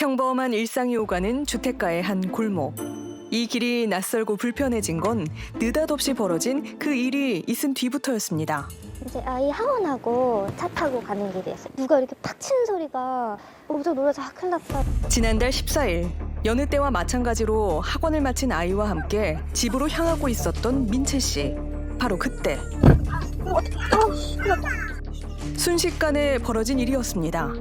평범한 일상이 오가는 주택가의 한 골목. 이 길이 낯설고 불편해진 건 느닷없이 벌어진 그 일이 있은 뒤부터였습니다. 이제 아이 학원하고 차 타고 가는 길이었어요. 누가 이렇게 팍 치는 소리가 엄청 놀라서 큰일 났다. 지난달 14일 여느 때와 마찬가지로 학원을 마친 아이와 함께 집으로 향하고 있었던 민채 씨. 바로 그때 순식간에 벌어진 일이었습니다.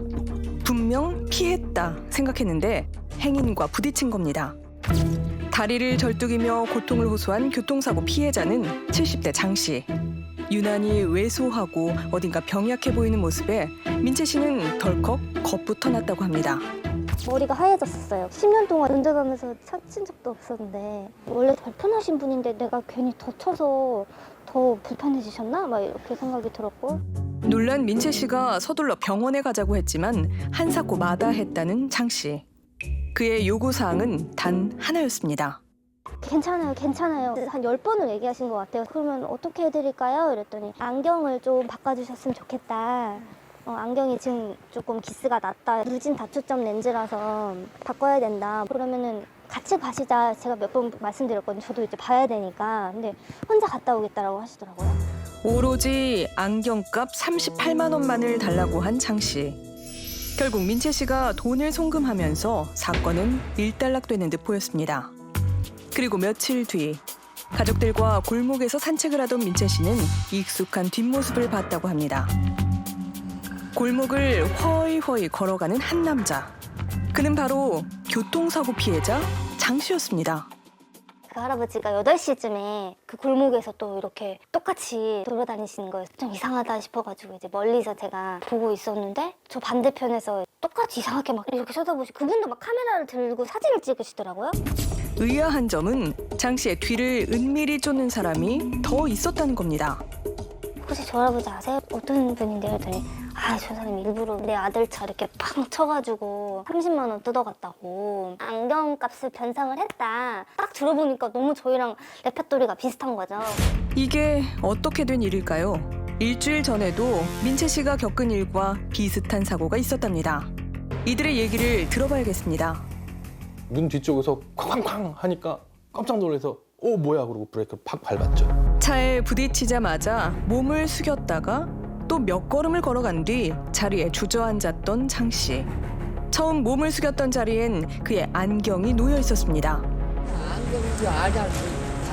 분명 피했다 생각했는데 행인과 부딪힌 겁니다. 다리를 절뚝이며 고통을 호소한 교통사고 피해자는 70대 장 씨. 유난히 왜소하고 어딘가 병약해 보이는 모습에 민채 씨는 덜컥 겁부터 났다고 합니다. 머리가 하얘졌었어요. 10년 동안 운전하면서 차친 적도 없었는데 원래 불편하신 분인데 내가 괜히 다쳐서 더 불편해지셨나? 막 이렇게 생각이 들었고. 놀란 민채 씨가 서둘러 병원에 가자고 했지만 한사코 마다했다는 장 씨. 그의 요구사항은 단 하나였습니다. 괜찮아요, 괜찮아요. 한 10번을 얘기하신 것 같아요. 그러면 어떻게 해드릴까요? 이랬더니 안경을 좀 바꿔주셨으면 좋겠다. 안경이 지금 조금 기스가 났다. 누진 다초점 렌즈라서 바꿔야 된다. 그러면은 같이 가시자. 제가 몇 번 말씀드렸거든요. 저도 이제 봐야 되니까. 근데 혼자 갔다 오겠다라고 하시더라고요. 오로지 안경값 38만 원만을 달라고 한 장 씨. 결국 민채 씨가 돈을 송금하면서 사건은 일단락되는 듯 보였습니다. 그리고 며칠 뒤 가족들과 골목에서 산책을 하던 민채 씨는 익숙한 뒷모습을 봤다고 합니다. 골목을 허이허이 걸어가는 한 남자. 그는 바로 교통사고 피해자 장 씨였습니다. 그 할아버지가 8시쯤에 그 골목에서 또 이렇게 똑같이 돌아다니시는 거예요. 좀 이상하다 싶어가지고 이제 멀리서 제가 보고 있었는데 저 반대편에서 똑같이 이상하게 막 이렇게 쳐다보시고 그분도 막 카메라를 들고 사진을 찍으시더라고요. 의아한 점은 장 씨의 뒤를 은밀히 쫓는 사람이 더 있었다는 겁니다. 혹시 저 할아버지 아세요? 어떤 분인데요? 했더니 저 사람이 일부러 내 아들 차 이렇게 팍 쳐가지고 30만 원 뜯어갔다고. 안경값을 변상을 했다. 딱 들어보니까 너무 저희랑 레파토리가 비슷한 거죠. 이게 어떻게 된 일일까요? 일주일 전에도 민채 씨가 겪은 일과 비슷한 사고가 있었답니다. 이들의 얘기를 들어봐야겠습니다. 문 뒤쪽에서 쾅쾅쾅 하니까 깜짝 놀라서 뭐야 그러고 브레이크를 팍 밟았죠. 차에 부딪히자마자 몸을 숙였다가 또 몇 걸음을 걸어간 뒤 자리에 주저앉았던 장 씨. 처음 몸을 숙였던 자리엔 그의 안경이 놓여 있었습니다. 안경인지 알잖아요.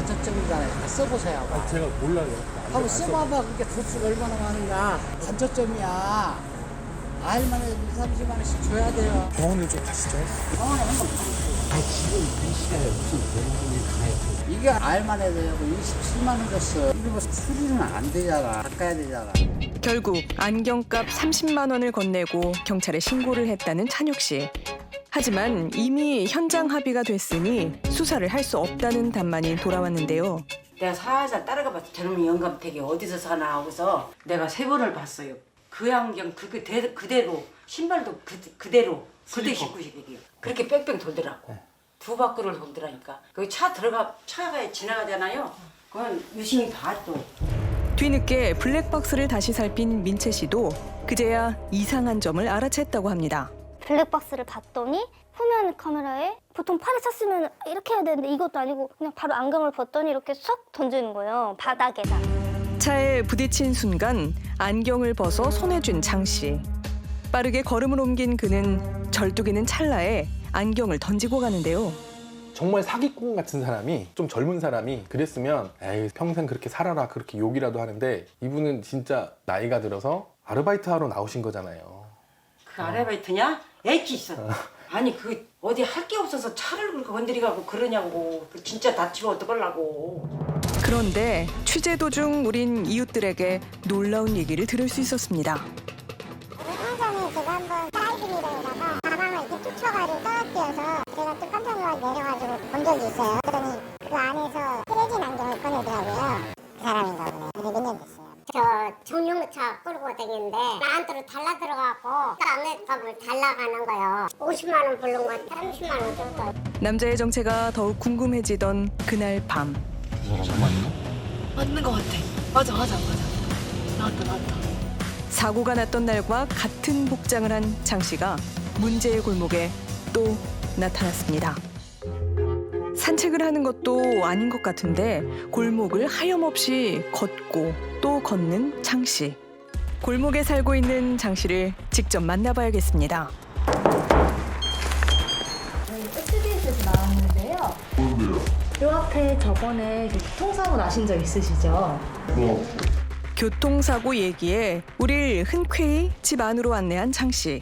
단점이잖아요. 써보세요. 제가 몰라요. 한번 써봐봐. 그게 도수가 얼마나 많은가. 단점이야. 알만 해도 30만 원씩 줘야 돼요. 병원을 좀 가시죠. 병원에 한번 가보세요. 지금 이 시간에 무슨 병원을 가야지. 이게 알만 해도 27만 원 줬어. 이거 뭐 수리는 안 되잖아. 닦아야 되잖아. 결국 안경값 30만 원을 건네고 경찰에 신고를 했다는 찬혁 씨. 하지만 이미 현장 합의가 됐으니 수사를 할 수 없다는 답만이 돌아왔는데요. 내가 살살 따라가 봤어. 저놈 영감택이 어디서 사나 하고서 내가 3번을 봤어요. 그 안경 그대로 신발도 그대로 그대 신고 시기요. 그렇게 뺑뺑 돌더라고. 두 바퀴를 돌더라니까. 그 차가 지나가잖아요. 그건 유심히 봐 또. 뒤늦게 블랙박스를 다시 살핀 민채 씨도 그제야 이상한 점을 알아챘다고 합니다. 블랙박스를 봤더니 후면 카메라에 보통 팔에 찼으면 이렇게 해야 되는데 이것도 아니고 그냥 바로 안경을 벗더니 이렇게 쏙 던지는 거예요. 바닥에다. 차에 부딪힌 순간 안경을 벗어 손에 쥔 장 씨. 빠르게 걸음을 옮긴 그는 절뚝이는 찰나에 안경을 던지고 가는데요. 정말 사기꾼 같은 사람이, 좀 젊은 사람이 그랬으면 에이 평생 그렇게 살아라 그렇게 욕이라도 하는데, 이분은 진짜 나이가 들어서 아르바이트 하러 나오신 거잖아요. 그 아르바이트냐? 애기 있어. 아니 그 어디 할 게 없어서 차를 그렇게 건드리고 그러냐고. 그 진짜 다치고 어떡하려고. 그런데 취재 도중 우린 이웃들에게 놀라운 얘기를 들을 수 있었습니다. 항상에 제가 한번 사이드미러에다가 가방을 이렇게 쫓아가지고 떨어뜨려서 제가 또 깜짝 놀라서 내려가지고 본 적이 있어요. 그러더니 그 안에서 쓰레기 안경을 꺼내더라고요. 그 사람인가 보네. 그게 몇 년 됐어요. 저 정용차 끌고 다니는데 나한테로 달라 들어가고 남의 값을 달라가는 거예요. 50만 원 부른 거 30만 원 줬어요. 남자의 정체가 더욱 궁금해지던 그날 밤. 맞는 것 같아. 맞아. 나왔다. 사고가 났던 날과 같은 복장을 한 장 씨가 문제의 골목에 또 나타났습니다. 산책을 하는 것도 아닌 것 같은데 골목을 하염없이 걷고 또 걷는 장 씨. 골목에 살고 있는 장 씨를 직접 만나봐야겠습니다. SBS에서 나왔는데요. 요 앞에 저번에 교통사고 나신 적 있으시죠? 교통사고 얘기에 우릴 흔쾌히 집 안으로 안내한 장 씨.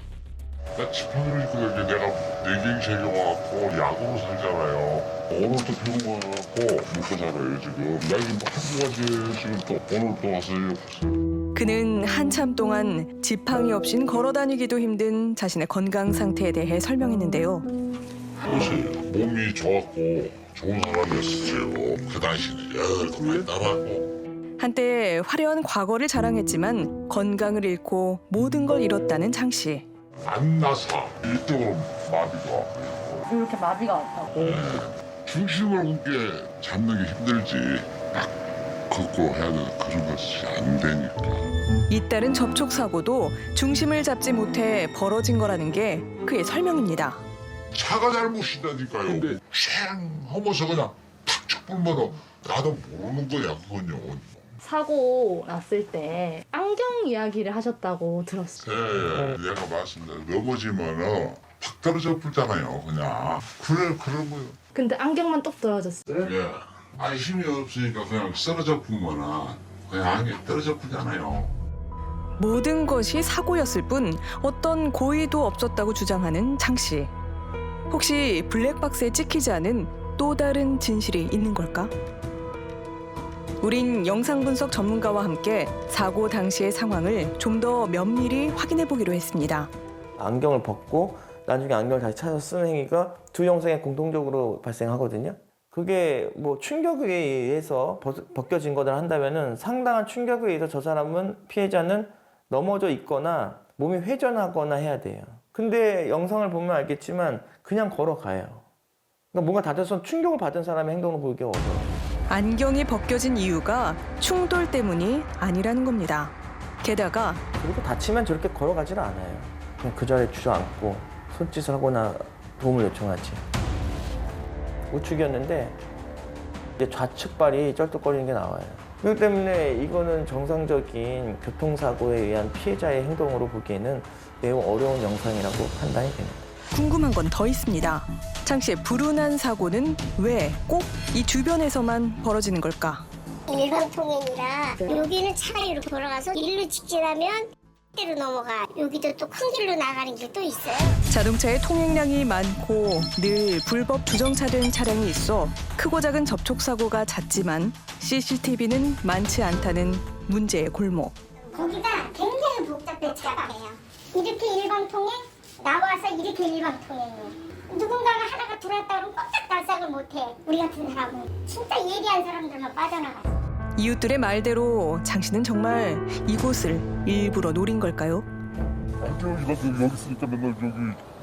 나 지팡이를 내가 내갱 새겨갖고 약으로 살잖아요. 오늘도 피고가갖고 먹고 살아요 지금. 나 지금 한두 가지 지금 또 오늘 또 왔어요. 그는 한참 동안 지팡이 없인 걸어다니기도 힘든 자신의 건강 상태에 대해 설명했는데요. 보세요. 몸이 좋았고 좋은 사람이었어요. 그 당시에 열도 많이 따라하고. 한때 화려한 과거를 자랑했지만 건강을 잃고 모든 걸 잃었다는 장 씨. 안 나서 이쪽으로 마비가. 이렇게 마비가 왔다고. 중심을 굳게 잡는 게 힘들지. 딱 걷고 해야 되는 그런 것이 안 되니까. 잇따른 접촉사고도 중심을 잡지 못해 벌어진 거라는 게 그의 설명입니다. 차가 잘못이다니까요. 근데 쉥 하면서 그냥 탁 쳐불면 나도 모르는 거야 그건요. 사고 났을 때 안경 이야기를 하셨다고 들었어요. 네, 내가 말씀드린 넘어지면은 팍 떨어져 불잖아요 그냥. 그래 그런 거요. 근데 안경만 똑 떨어졌어요. 예. 아니 힘이 없으니까 그냥 쓰러져 보면은 그냥 안에 떨어져 보잖아요. 모든 것이 사고였을 뿐 어떤 고의도 없었다고 주장하는 장 씨. 혹시 블랙박스에 찍히지 않은 또 다른 진실이 있는 걸까? 우린 영상 분석 전문가와 함께 사고 당시의 상황을 좀 더 면밀히 확인해 보기로 했습니다. 안경을 벗고 나중에 안경을 다시 찾아서 쓰는 행위가 두 영상에 공통적으로 발생하거든요. 그게 뭐 충격에 의해서 벗겨진 거다 한다면은 상당한 충격에 의해서 저 사람은 피해자는 넘어져 있거나 몸이 회전하거나 해야 돼요. 근데 영상을 보면 알겠지만 그냥 걸어가요. 그러니까 뭔가 다쳐서 충격을 받은 사람의 행동을 보기 어려워요. 안경이 벗겨진 이유가 충돌 때문이 아니라는 겁니다. 게다가 그리고 다치면 저렇게 걸어가지는 않아요. 그냥 그 자리에 주저앉고 손짓을 하거나 도움을 요청하지. 우측이었는데 이제 좌측 발이 쩔뚝거리는 게 나와요. 그렇기 때문에 이거는 정상적인 교통사고에 의한 피해자의 행동으로 보기에는 매우 어려운 영상이라고 판단이 됩니다. 궁금한 건 더 있습니다. 장 씨의 불운한 사고는 왜 꼭 이 주변에서만 벌어지는 걸까? 일방통행이라 여기는 차가 이렇게 돌아가서 일로 직진하면 대로 넘어가. 여기도 또 큰 길로 나가는 길도 있어요. 자동차의 통행량이 많고 늘 불법 주정차된 차량이 있어 크고 작은 접촉사고가 잦지만 CCTV는 많지 않다는 문제의 골목. 거기가 굉장히 복잡해요. 이렇게 일방통행, 나와서 이렇게 일방통행이에요. 누군가가 하나가 들어왔다 그러면 꼼짝 달싹을 못해. 우리 같은 사람은 진짜 예리한 사람들만 빠져나가서. 이웃들의 말대로 장 씨는 정말 이곳을 일부러 노린 걸까요? 안경이가 여기 있으니까 맨날 저기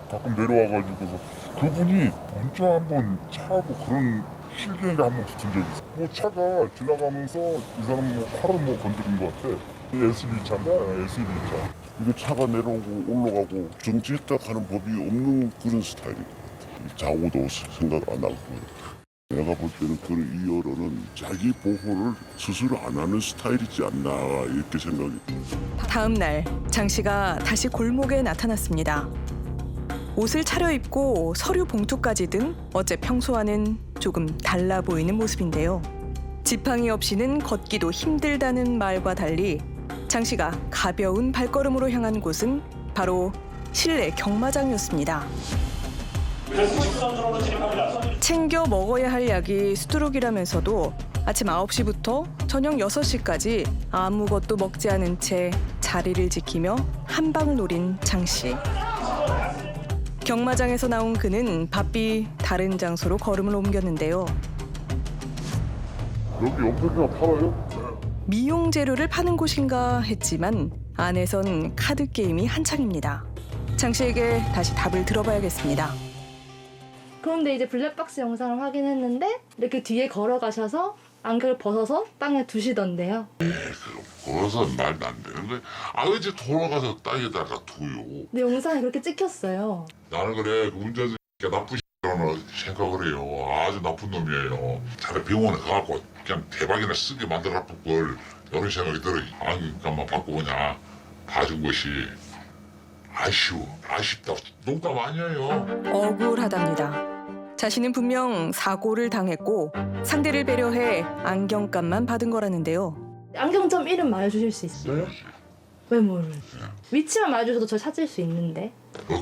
가끔 내려와가지고 그분이 먼저 한번 차하고 그런 실기가 한번 붙은 적이 있어. 뭐 차가 지나가면서 이 사람 뭐 팔을 뭐 건드린 것 같아. SUV차인데 SUV차. 이거 차가 내려오고 올라가고 정지했다 가는 법이 없는 그런 스타일인 것 같아. 자고도 생각 안 하고. 내가 볼 때는 그 이어로는 자기 보호를 스스로 안 하는 스타일이지 않나 이렇게 생각이 듭니다. 다음 날 장 씨가 다시 골목에 나타났습니다. 옷을 차려입고 서류 봉투까지 든 어째 평소와는 조금 달라 보이는 모습인데요. 지팡이 없이는 걷기도 힘들다는 말과 달리 장 씨가 가벼운 발걸음으로 향한 곳은 바로 실내 경마장이었습니다. 챙겨 먹어야 할 약이 수두룩이라면서도 아침 9시부터 저녁 6시까지 아무것도 먹지 않은 채 자리를 지키며 한 방을 노린 장 씨. 경마장에서 나온 그는 바삐 다른 장소로 걸음을 옮겼는데요. 여기 옆에 그냥 팔아요? 미용 재료를 파는 곳인가 했지만 안에선 카드 게임이 한창입니다. 장 씨에게 다시 답을 들어봐야겠습니다. 그런데 이제 블랙박스 영상을 확인했는데 이렇게 뒤에 걸어가셔서 안경을 벗어서 땅에 두시던데요. 벌어서 말도 안 되는데 아버지 돌아가서 땅에다가 둬요. 근데 영상에 그렇게 찍혔어요. 나는 그래 그 운전자 나쁜 라고 생각을 해요. 아주 나쁜 놈이에요. 차라리 병원에 가갖고 그냥 대박이나 쓰게 만들어 볼 걸 이런 생각이 들어요. 안경값만 받고 그냥 봐준 것이 아쉽다. 농담 아니에요. 억울하답니다. 자신은 분명 사고를 당했고 상대를 배려해 안경값만 받은 거라는데요. 안경점 이름 말해주실 수 있어요? 왜 모르는? 위치만 말해주셔도 저 찾을 수 있는데.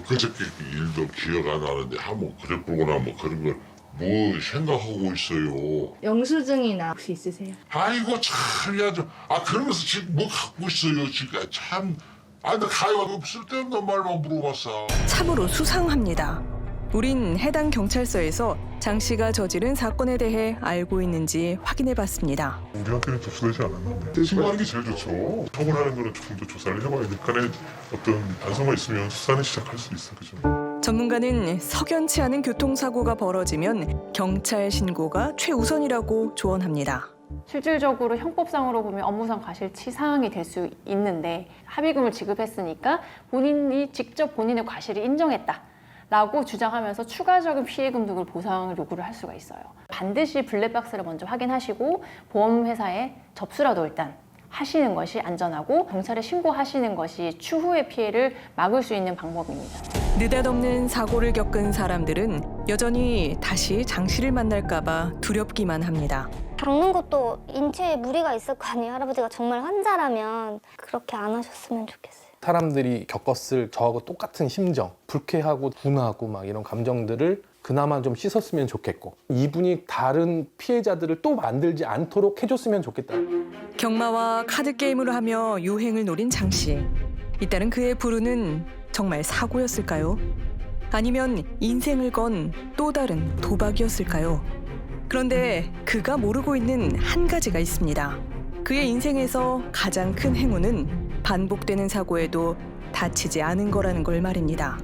그저께 일도 기억 안 나는데 한번 그랬구나 뭐 그런 걸 뭐 생각하고 있어요. 영수증이나 혹시 있으세요? 아이고 참 야죠. 그러면서 지금 뭐 갖고 있어요 지금 참. 나 가요 쓸데없는 말만 물어봤어. 참으로 수상합니다. 우린 해당 경찰서에서 장 씨가 저지른 사건에 대해 알고 있는지 확인해봤습니다. 우리한테는 접수되지 않았는데 신고하는 게 제일 좋죠. 처벌하는 거는 조금 더 조사를 해봐야 되니까 어떤 단서가 있으면 수사는 시작할 수 있어. 그죠? 전문가는 석연치 않은 교통사고가 벌어지면 경찰 신고가 최우선이라고 조언합니다. 실질적으로 형법상으로 보면 업무상 과실치사항이 될 수 있는데 합의금을 지급했으니까 본인이 직접 본인의 과실을 인정했다 라고 주장하면서 추가적인 피해금 등을 보상을 요구를 할 수가 있어요. 반드시 블랙박스를 먼저 확인하시고 보험회사에 접수라도 일단 하시는 것이 안전하고 경찰에 신고하시는 것이 추후의 피해를 막을 수 있는 방법입니다. 느닷없는 사고를 겪은 사람들은 여전히 다시 장 씨를 만날까 봐 두렵기만 합니다. 겪는 것도 인체에 무리가 있을 거 아니에요. 할아버지가 정말 환자라면 그렇게 안 하셨으면 좋겠어요. 사람들이 겪었을 저하고 똑같은 심정, 불쾌하고 분하고 막 이런 감정들을 그나마 좀 씻었으면 좋겠고 이분이 다른 피해자들을 또 만들지 않도록 해줬으면 좋겠다. 경마와 카드게임을 하며 유행을 노린 장 씨. 잇따른 그의 불운은 정말 사고였을까요? 아니면 인생을 건 또 다른 도박이었을까요? 그런데 그가 모르고 있는 한 가지가 있습니다. 그의 인생에서 가장 큰 행운은 반복되는 사고에도 다치지 않은 거라는 걸 말입니다.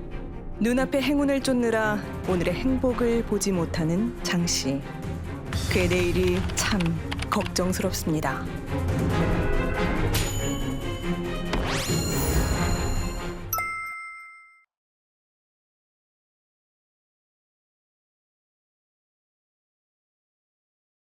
눈앞의 행운을 쫓느라 오늘의 행복을 보지 못하는 장 씨. 그의 내일이 참 걱정스럽습니다.